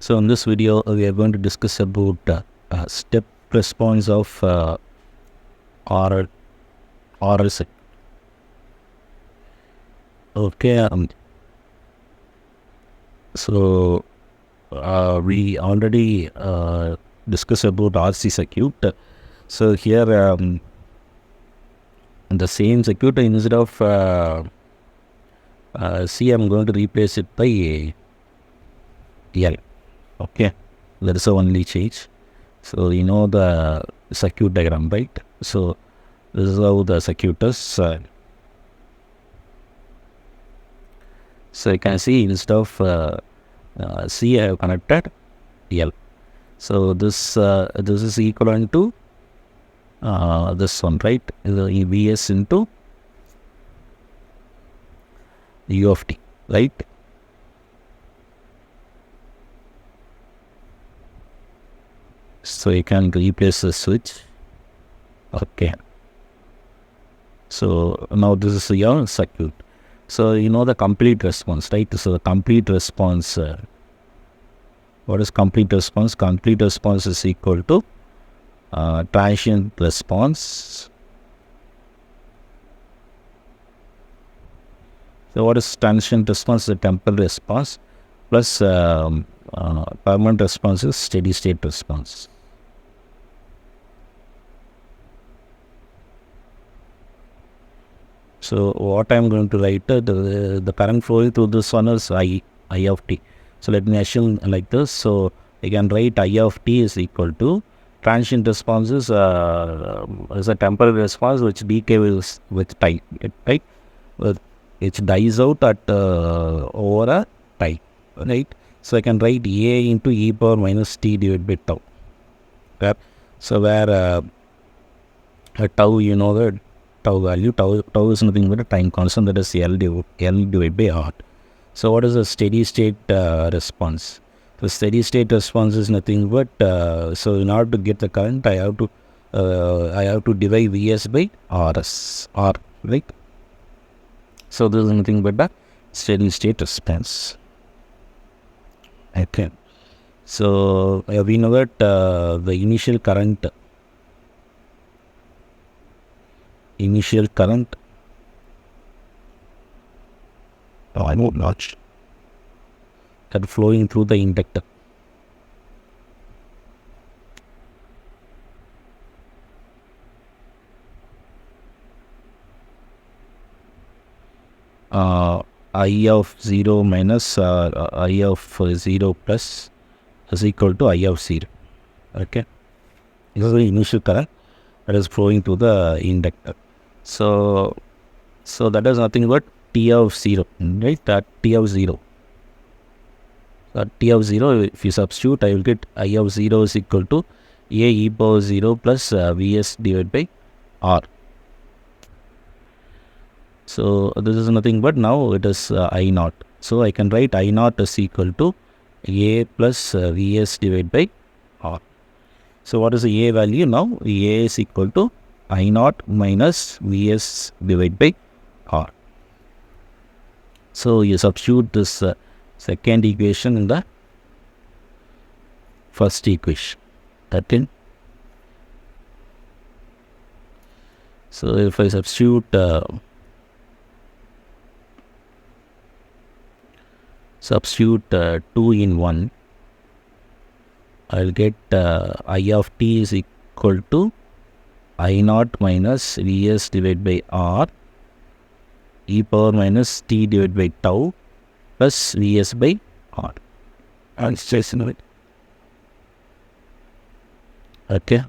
So in this video, we are going to discuss about step response of R+sL. Okay. So we already discussed about RC circuit. So here in the same circuit, instead of C, I'm going to replace it by L. Okay, that is the only change. So you know the circuit diagram, right? So this is how the circuit is. So you can see instead of C, I have connected L. So this is equivalent to this one, right? The Vs into U of t, right? So you can replace the switch. Okay. So now this is your circuit. So you know the complete response, right? So the complete response, what is complete response? Complete response is equal to transient response. So what is transient response? The temporal response plus permanent response is steady state response. So what I am going to write, the current flowing through this one is I of t. So let me assume like this. So I can write I of t is equal to transient response is a temporal response which decays with time, right? It dies out at over a time, right? So I can write A into e power minus t divided by tau. Okay? So where tau, you know the tau value, tau is nothing but a time constant, that is L divided by R. So what is the steady state response? The steady state response is nothing but so in order to get the current, I have to divide Vs by R, right? So this is nothing but the steady state response. Okay. So we know that the initial current I know not that flowing through the inductor. I of 0 minus I of 0 plus is equal to I of 0. Okay, this is the initial current that is flowing through the inductor. So that is nothing but T of 0, right? That T of 0. T of 0, if you substitute, I will get I of 0 is equal to A e power 0 plus Vs divided by R. So this is nothing but now it is I naught. So I can write I naught is equal to A plus Vs divided by R. So what is the A value now? A is equal to I naught minus Vs divided by R. So you substitute this second equation in the first equation. So if I substitute 2 in 1, I'll get I of t is equal to I naught minus Vs divided by R e power minus t divided by tau plus Vs by R. Okay,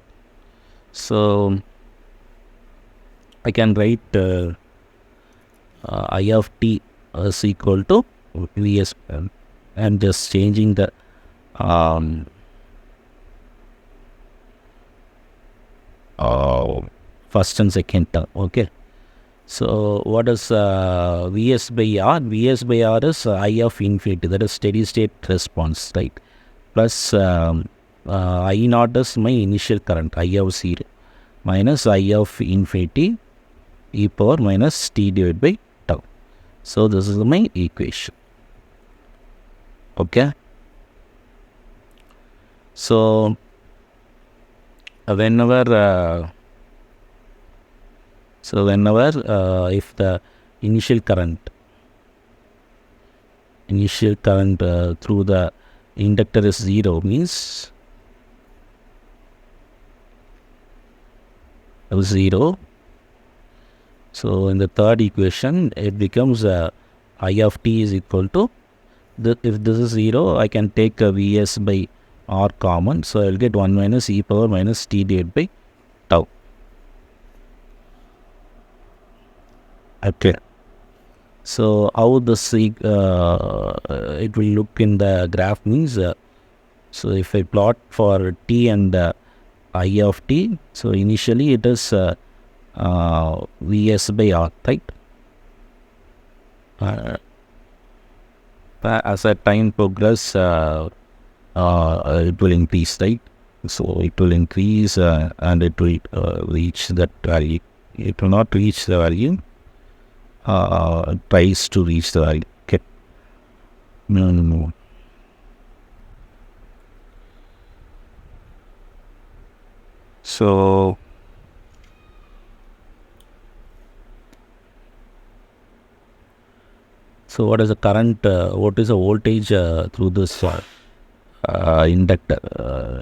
so I can write I of t is equal to Vs. I'm just changing the first and second term. Okay, so what is Vs by R? Vs by R is I of infinity, that is steady state response, right? Plus I naught is my initial current, I of 0, minus I of infinity e power minus t divided by tau. So this is my equation. Okay. So whenever if the initial current through the inductor is 0 means 0. So in the third equation it becomes I of t is equal to if this is 0, I can take a Vs by R common, so I will get 1 minus e power minus t divided by tau. Okay. So how this it will look in the graph means, so if I plot for t and I of t, so initially it is Vs by R, right? As a time progress, it will increase, right? So it will increase and it will reach that value. It will not reach the value. Tries to reach the value. Okay. No. So what is the current? What is the voltage through this inductor?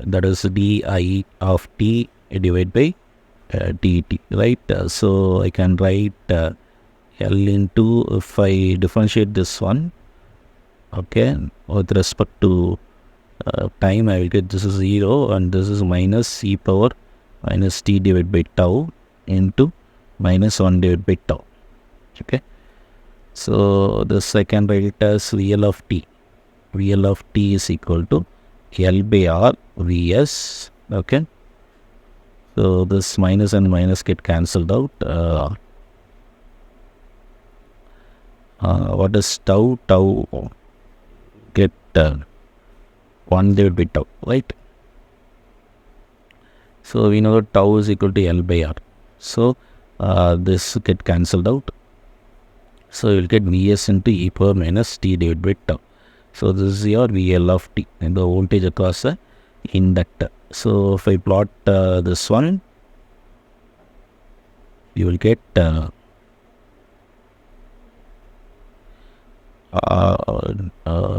That is di of t divided by dt, right? So I can write L into, if I differentiate this one, okay, with respect to time, I will get this is 0 and this is minus e power minus t divided by tau into minus 1 divided by tau. Okay. So this I can write it as VL of t. VL of t is equal to L by R Vs. Okay. So this minus and minus get cancelled out. What is tau? Tau get 1 divided by tau, right? So we know that tau is equal to L by R. So this get cancelled out. So you will get Vs into e power minus t divided by tau. So this is your VL of t and the voltage across the inductor. So if I plot this one, you will get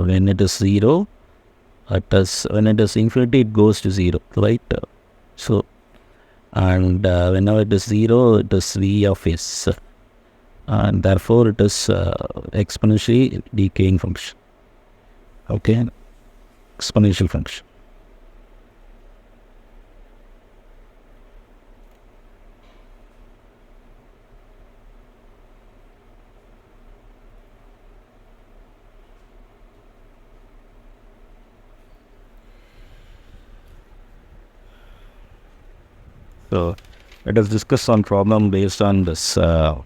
when it is 0, when it is infinity, it goes to 0, right? So and whenever it is 0, it is V of s, and therefore it is exponentially decaying function. Okay, exponential function. So let us discuss some problem based on this. So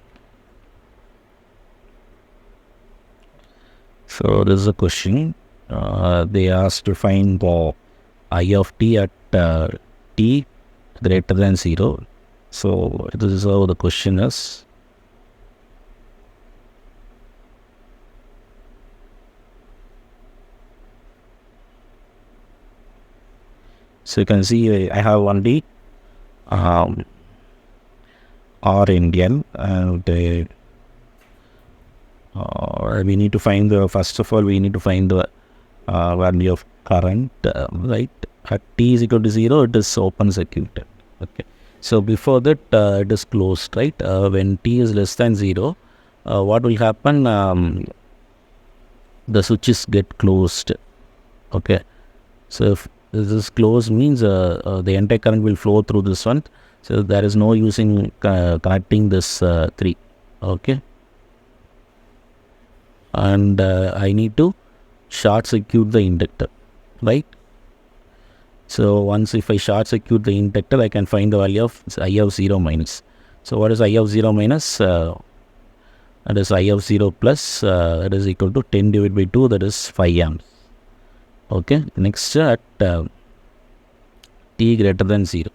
this is a question. They asked to find the I of t at t greater than 0. So this is how the question is. So you can see I have one d R Indian, and we need to find the, first of all we need to find the value of current, right? At t is equal to 0, it is open circuit. Okay, so before that it is closed, right? When t is less than 0, what will happen? The switches get closed. Okay, so if this is closed means the entire current will flow through this one. So there is no use in connecting this 3. Okay, and I need to short circuit the inductor, right? So once if I short circuit the inductor, I can find the value of I of 0 minus. So what is I of 0 minus? That is I of 0 plus, that is equal to 10 divided by 2, that is 5 amps. Okay, next at t greater than 0.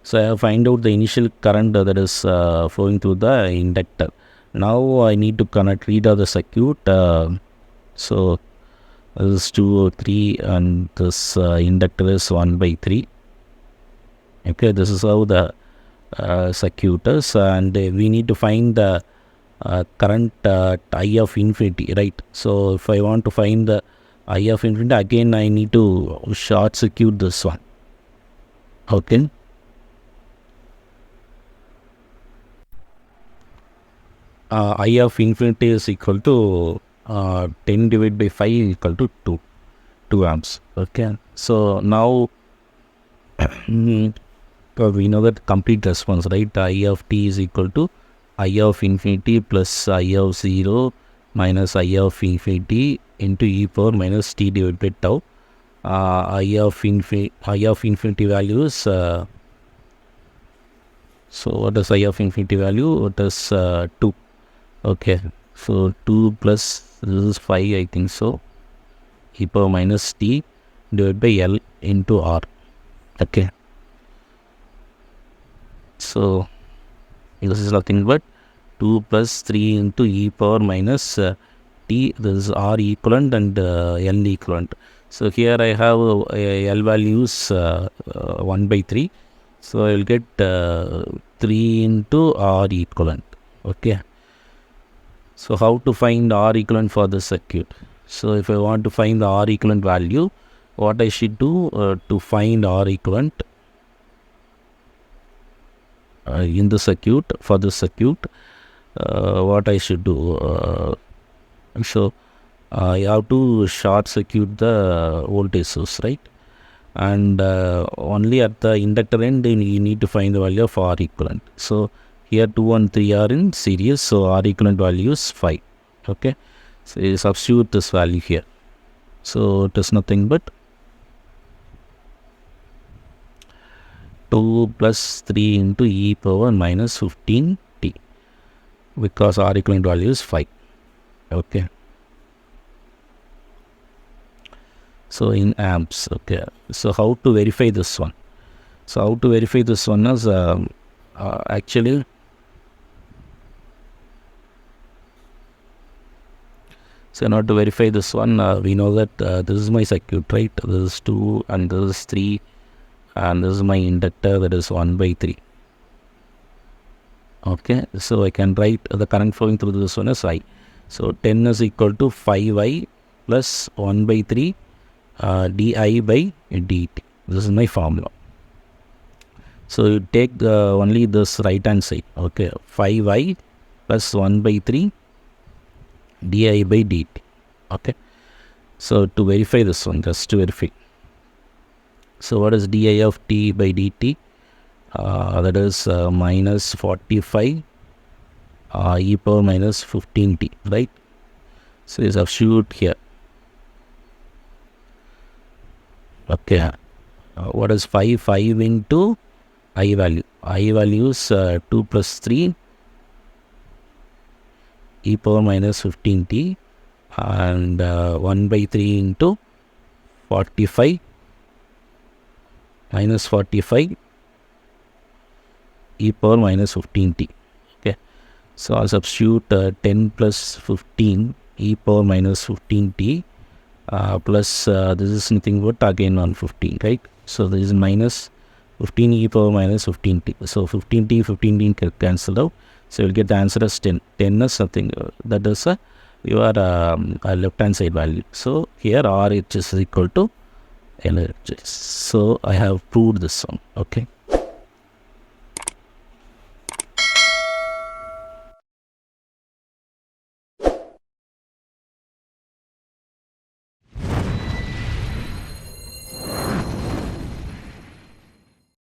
So I have find out the initial current that is flowing through the inductor. Now I need to read out the circuit. So This is 2 3 and this inductor is 1 by 3. Okay, this is how the circuit is, and we need to find the current I of infinity, right? So if I want to find the I of infinity, again I need to short circuit this one. Okay, I of infinity is equal to 10 divided by 5 equal to 2 amps. Okay, so now we know that complete response, right? I of t is equal to I of infinity plus I of 0 minus I of infinity into e power minus t divided by tau. I of infinity value is so what is I of infinity value? It is 2. Okay, so 2 plus this is 5, I think so, e power minus t divided by L into R. Okay, so this is nothing but 2 plus 3 into e power minus t. This is R equivalent and L equivalent. So here I have L values 1 by 3. So I will get 3 into R equivalent. Okay. So how to find R equivalent for the circuit? So if I want to find the R equivalent value, what I should do to find R equivalent in the circuit, for the circuit, what I should do? So I have to short circuit the voltage source, right? And only at the inductor end you need to find the value of R equivalent. So here 2 and 3 are in series, so R equivalent value is 5. Okay, so you substitute this value here. So it is nothing but 2 plus 3 into e power minus 15t, because R equivalent value is 5. Okay, so in amps. Okay, so how to verify this one? So how to verify this one is actually so in order to verify this one, we know that this is my circuit, right? This is 2 and this is 3 and this is my inductor, that is 1 by 3. Okay, so I can write the current flowing through this one as I. So 10 is equal to 5I plus 1 by 3 di by dt. This is my formula. So you take only this right hand side. Okay, 5I plus 1 by 3 di by dt. Okay, so to verify this one, just to verify. So what is di of t by dt? That is minus 45 e power minus 15t, right? So you substitute here. Okay, what is 5? 5 into I value. I value is 2 plus 3 e power minus 15t and 1 by 3 into 45 minus 45 e power minus 15t. Okay, so I'll substitute 10 plus 15 e power minus 15t plus this is nothing but again 115, right? So this is minus 15 e power minus 15t. So 15t can cancel out. So you'll get the answer as 10. 10 is something that is your left hand side value. So here RHS is equal to LHS. So I have proved this one. Okay.